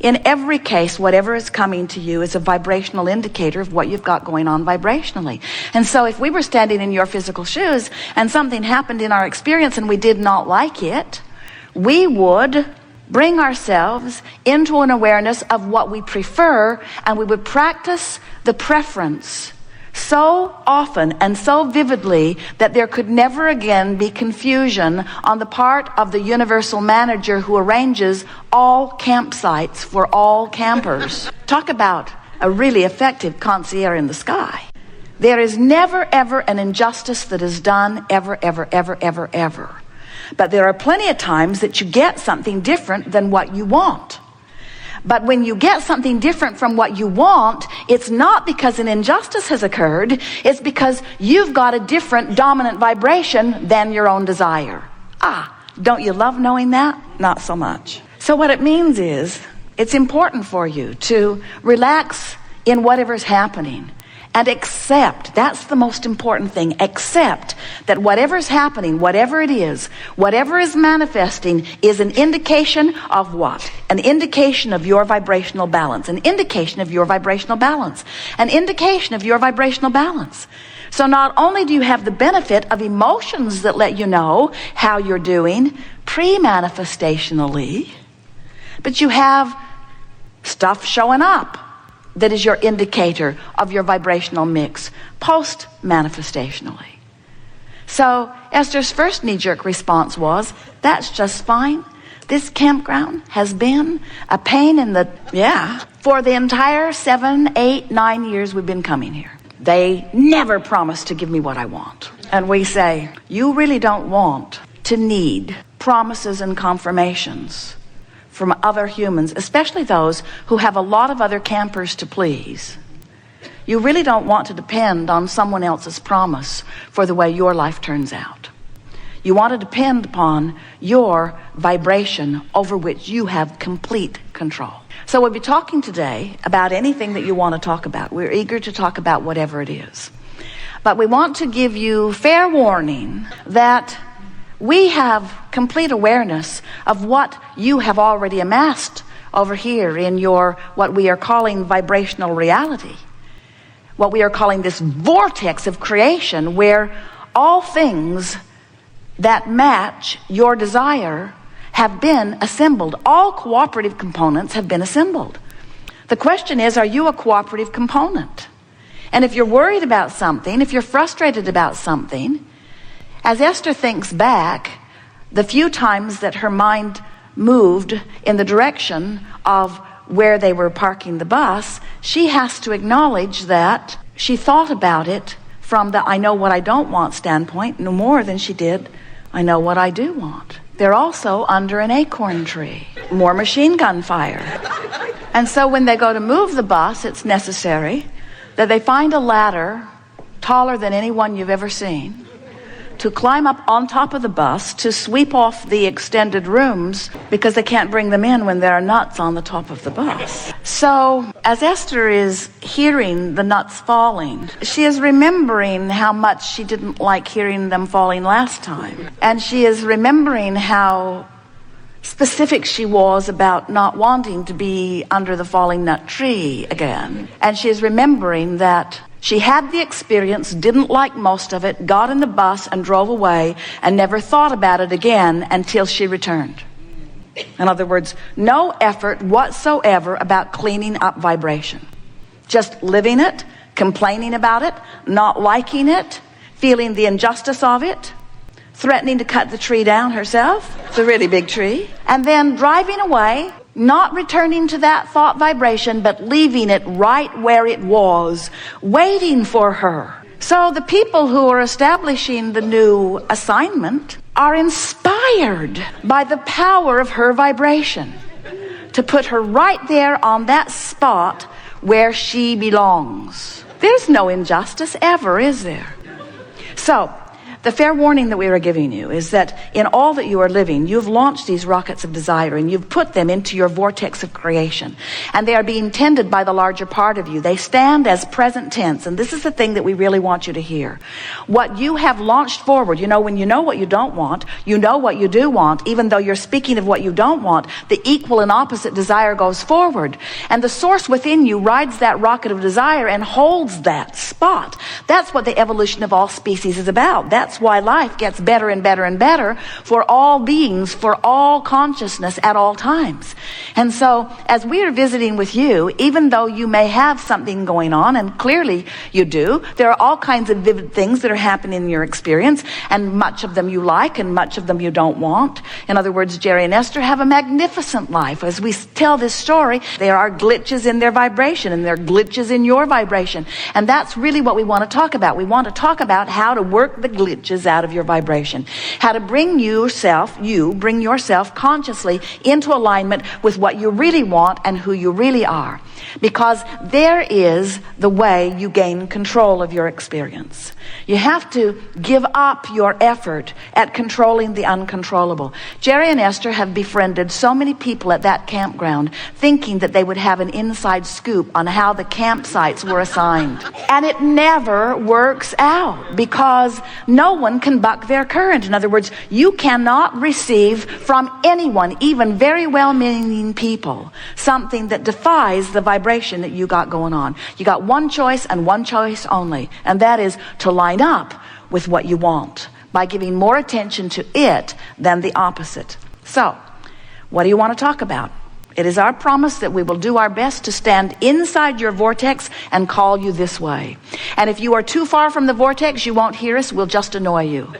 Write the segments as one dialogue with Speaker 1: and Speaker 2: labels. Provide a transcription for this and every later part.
Speaker 1: In every case, whatever is coming to you is a vibrational indicator of what you've got going on vibrationally. And so if we were standing in your physical shoes and something happened in our experience and we did not like it, we would bring ourselves into an awareness of what we prefer, and we would practice the preference so often and so vividly that there could never again be confusion on the part of the universal manager who arranges all campsites for all campers. Talk about a really effective concierge in the sky. There is never ever an injustice that is done ever, ever, ever, ever, ever. But there are plenty of times that you get something different than what you want. But when you get something different from what you want, it's not because an injustice has occurred. It's because you've got a different dominant vibration than your own desire. Don't you love knowing that? Not so much. So what it means is, it's important for you to relax in whatever's happening and accept. That's the most important thing. Accept that whatever's happening, whatever it is, whatever is manifesting is an indication of what? An indication of your vibrational balance. An indication of your vibrational balance. An indication of your vibrational balance. So not only do you have the benefit of emotions that let you know how you're doing pre-manifestationally, but you have stuff showing up that is your indicator of your vibrational mix post-manifestationally. So Esther's first knee-jerk response was, that's just fine. This campground has been a pain in the, for the entire 7, 8, 9 years we've been coming here. They never promised to give me what I want. And we say, you really don't want to need promises and confirmations from other humans, especially those who have a lot of other campers to please. You really don't want to depend on someone else's promise for the way your life turns out. You want to depend upon your vibration over which you have complete control. So we'll be talking today about anything that you want to talk about. We're eager to talk about whatever it is. But we want to give you fair warning that we have complete awareness of what you have already amassed over here in your, what we are calling vibrational reality. What we are calling this vortex of creation, where all things that match your desire have been assembled. All cooperative components have been assembled. The question is, are you a cooperative component? And if you're worried about something, if you're frustrated about something, as Esther thinks back, the few times that her mind moved in the direction of where they were parking the bus, she has to acknowledge that she thought about it from the I know what I don't want standpoint no more than she did I know what I do want. They're also under an acorn tree. More machine gun fire. And so when they go to move the bus, it's necessary that they find a ladder taller than any one you've ever seen, to climb up on top of the bus, to sweep off the extended rooms, because they can't bring them in when there are nuts on the top of the bus. So as Esther is hearing the nuts falling, she is remembering how much she didn't like hearing them falling last time. And she is remembering how specific she was about not wanting to be under the falling nut tree again. And she is remembering that she had the experience, didn't like most of it, got in the bus and drove away, and never thought about it again until she returned. In other words, no effort whatsoever about cleaning up vibration. Just living it, complaining about it, not liking it, feeling the injustice of it, threatening to cut the tree down herself. It's a really big tree. And then driving away, not returning to that thought vibration, but leaving it right where it was, waiting for her. So the people who are establishing the new assignment are inspired by the power of her vibration to put her right there on that spot where she belongs. There's no injustice ever, is there? So The fair warning that we are giving you is that in all that you are living, you've launched these rockets of desire and you've put them into your vortex of creation. And they are being tended by the larger part of you. They stand as present tense. And this is the thing that we really want you to hear. What you have launched forward, when you know what you don't want, you know what you do want, even though you're speaking of what you don't want, the equal and opposite desire goes forward. And the source within you rides that rocket of desire and holds that spot. That's what the evolution of all species is about. That's why life gets better and better and better for all beings, for all consciousness at all times. And so as we are visiting with you, even though you may have something going on, and clearly you do, there are all kinds of vivid things that are happening in your experience, and much of them you like and much of them you don't want. In other words, Jerry and Esther have a magnificent life. As we tell this story, there are glitches in their vibration and there are glitches in your vibration. And that's really what we want to talk about. We want to talk about how to work the glitches out of your vibration. How to bring yourself consciously into alignment with what you really want and who you really are. Because there is the way you gain control of your experience. You have to give up your effort at controlling the uncontrollable. Jerry and Esther have befriended so many people at that campground, thinking that they would have an inside scoop on how the campsites were assigned. And it never works out, because no one can buck their current. In other words, you cannot receive from anyone, even very well-meaning people, something that defies the vibration that you got going on. You got one choice and one choice only, and that is to line up with what you want by giving more attention to it than the opposite. So, what do you want to talk about? It is our promise that we will do our best to stand inside your vortex and call you this way. And if you are too far from the vortex, you won't hear us. We'll just annoy you.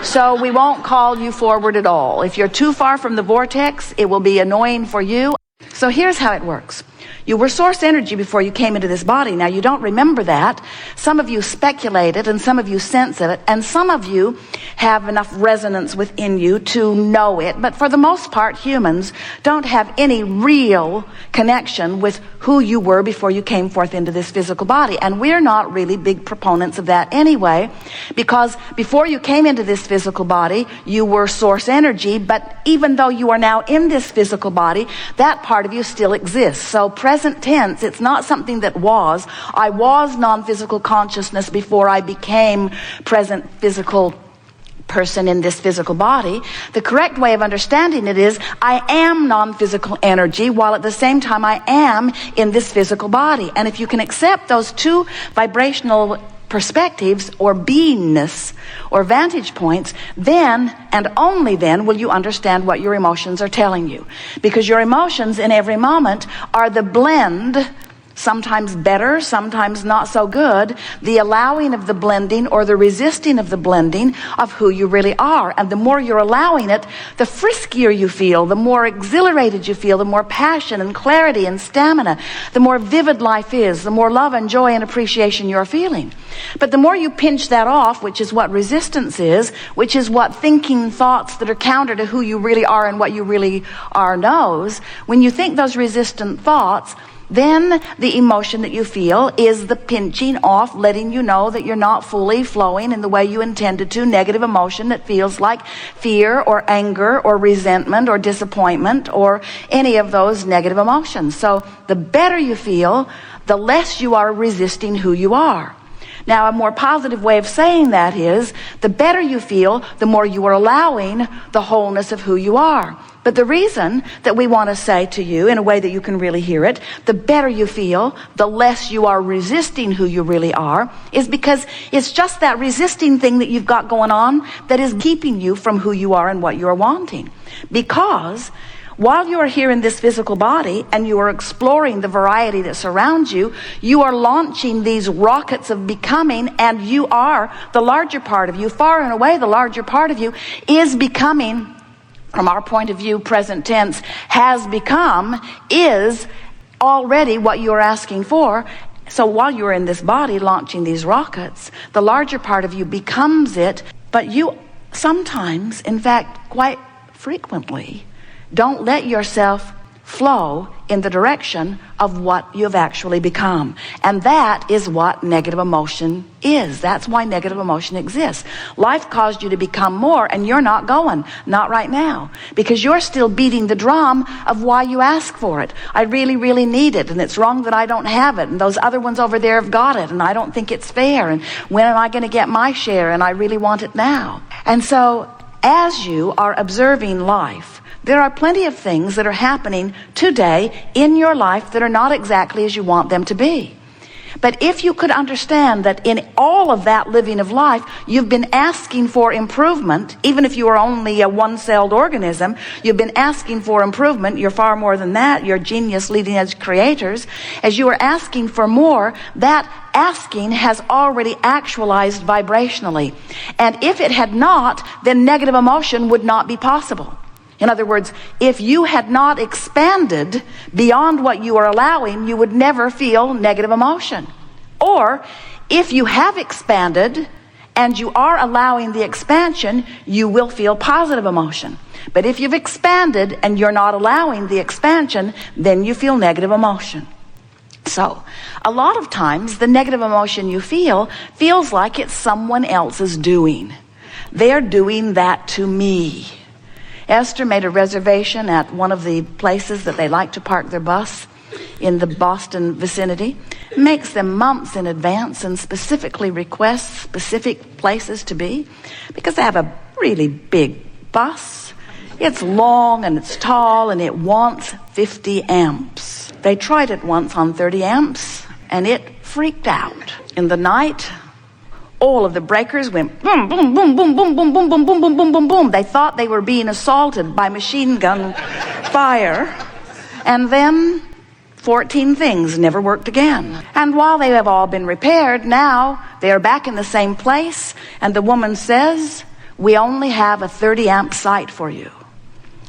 Speaker 1: So we won't call you forward at all. If you're too far from the vortex, it will be annoying for you. So here's how it works. You were source energy before you came into this body. Now, you don't remember that. Some of you speculate it, and some of you sense it, and some of you have enough resonance within you to know it. But for the most part, humans don't have any real connection with who you were before you came forth into this physical body. And we're not really big proponents of that anyway, because before you came into this physical body, you were source energy. But even though you are now in this physical body, that part of you still exists. So present tense, it's not something that was. I was non-physical consciousness before I became present physical person in this physical body. The correct way of understanding it is I am non-physical energy while at the same time I am in this physical body. And if you can accept those two vibrational perspectives or beingness or vantage points, then and only then will you understand what your emotions are telling you. Because your emotions in every moment are the blend, sometimes better, sometimes not so good, the allowing of the blending or the resisting of the blending of who you really are. And the more you're allowing it, the friskier you feel, the more exhilarated you feel, the more passion and clarity and stamina, the more vivid life is, the more love and joy and appreciation you're feeling. But the more you pinch that off, which is what resistance is, which is what thinking thoughts that are counter to who you really are and what you really are knows, when you think those resistant thoughts, then the emotion that you feel is the pinching off, letting you know that you're not fully flowing in the way you intended to. Negative emotion that feels like fear or anger or resentment or disappointment or any of those negative emotions. So the better you feel, the less you are resisting who you are. Now, a more positive way of saying that is, the better you feel, the more you are allowing the wholeness of who you are. But the reason that we want to say to you, in a way that you can really hear it, the better you feel, the less you are resisting who you really are, is because it's just that resisting thing that you've got going on that is keeping you from who you are and what you're wanting. Because while you are here in this physical body and you are exploring the variety that surrounds you, you are launching these rockets of becoming, and you are, the larger part of you, far and away the larger part of you, is becoming, from our point of view, present tense, has become, is already what you're asking for. So while you're in this body launching these rockets, the larger part of you becomes it, but you sometimes, in fact, quite frequently, don't let yourself flow in the direction of what you have actually become. And that is what negative emotion is. That's why negative emotion exists. Life caused you to become more, and you're not going. Not right now. Because you're still beating the drum of why you ask for it. I really, really need it, and it's wrong that I don't have it, and those other ones over there have got it, and I don't think it's fair, and when am I going to get my share, and I really want it now. And so, as you are observing life, there are plenty of things that are happening today in your life that are not exactly as you want them to be. But if you could understand that in all of that living of life, you've been asking for improvement, even if you are only a one-celled organism, you've been asking for improvement. You're far more than that. You're genius, leading-edge creators. As you are asking for more, that asking has already actualized vibrationally. And if it had not, then negative emotion would not be possible. In other words, if you had not expanded beyond what you are allowing, you would never feel negative emotion. Or, if you have expanded and you are allowing the expansion, you will feel positive emotion. But if you've expanded and you're not allowing the expansion, then you feel negative emotion. So, a lot of times, the negative emotion you feel feels like it's someone else's doing. They're doing that to me. Esther made a reservation at one of the places that they like to park their bus in the Boston vicinity. Makes them months in advance and specifically requests specific places to be because they have a really big bus. It's long and it's tall and it wants 50 amps. They tried it once on 30 amps and it freaked out. In the night, all of the breakers went boom, boom, boom, boom, boom, boom, boom, boom, boom, boom, boom, boom, boom. They thought they were being assaulted by machine gun fire. And then 14 things never worked again. And while they have all been repaired, now they are back in the same place. And the woman says, we only have a 30 amp site for you.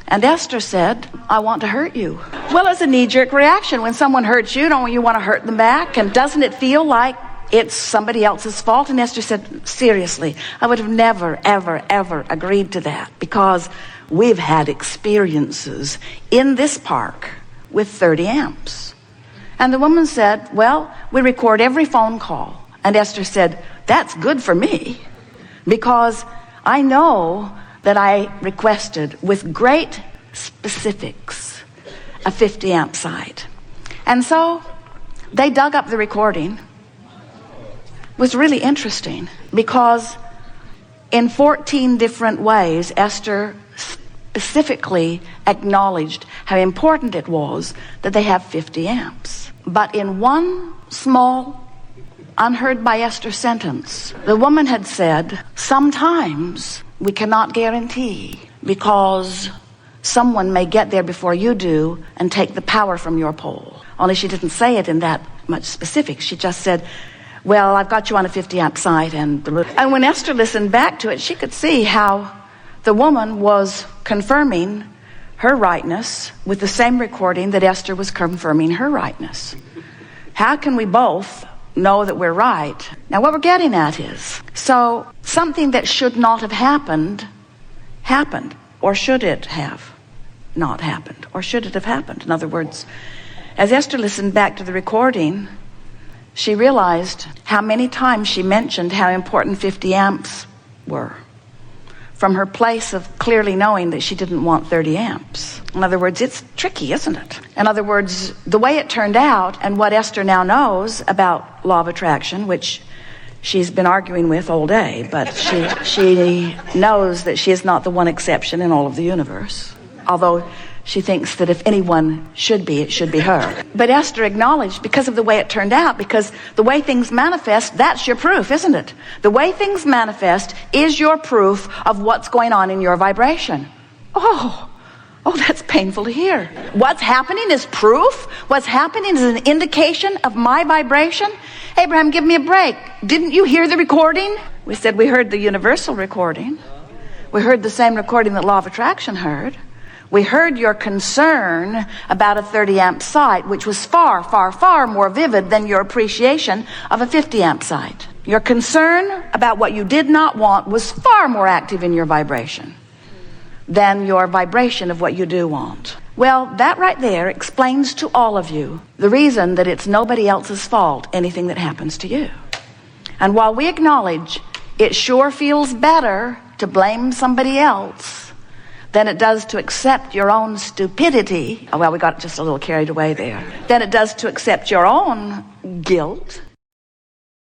Speaker 1: And Esther said, I want to hurt you. Well, it's a knee-jerk reaction. When someone hurts you, don't you want to hurt them back? And doesn't it feel like it's somebody else's fault? And Esther said, seriously, I would have never, ever, ever agreed to that because we've had experiences in this park with 30 amps. And the woman said, well, we record every phone call. And Esther said, that's good for me because I know that I requested with great specifics a 50 amp site. And so they dug up the recording. Was really interesting because in 14 different ways, Esther specifically acknowledged how important it was that they have 50 amps. But in one small, unheard by Esther sentence, the woman had said, sometimes we cannot guarantee because someone may get there before you do and take the power from your pole. Only she didn't say it in that much specifics. She just said, well, I've got you on a 50 amp site. And when Esther listened back to it, she could see how the woman was confirming her rightness with the same recording that Esther was confirming her rightness. How can we both know that we're right? Now, what we're getting at is, so something that should not have happened, happened. Or should it have not happened? Or should it have happened? In other words, as Esther listened back to the recording, she realized how many times she mentioned how important 50 amps were from her place of clearly knowing that she didn't want 30 amps. In other words, it's tricky, isn't it? In other words, the way it turned out and what Esther now knows about law of attraction, which she's been arguing with all day, but she knows that she is not the one exception in all of the universe, although she thinks that if anyone should be, it should be her. But Esther acknowledged, because of the way it turned out, because the way things manifest, that's your proof, isn't it? The way things manifest is your proof of what's going on in your vibration. Oh, that's painful to hear. What's happening is proof. What's happening is an indication of my vibration. Abraham, give me a break. Didn't you hear the recording? We said we heard the universal recording. We heard the same recording that Law of Attraction heard. We heard your concern about a 30 amp site, which was far, far, far more vivid than your appreciation of a 50 amp site. Your concern about what you did not want was far more active in your vibration than your vibration of what you do want. Well, that right there explains to all of you the reason that it's nobody else's fault, anything that happens to you. And while we acknowledge it sure feels better to blame somebody else than it does to accept your own stupidity, oh, well, we got just a little carried away there, than it does to accept your own guilt,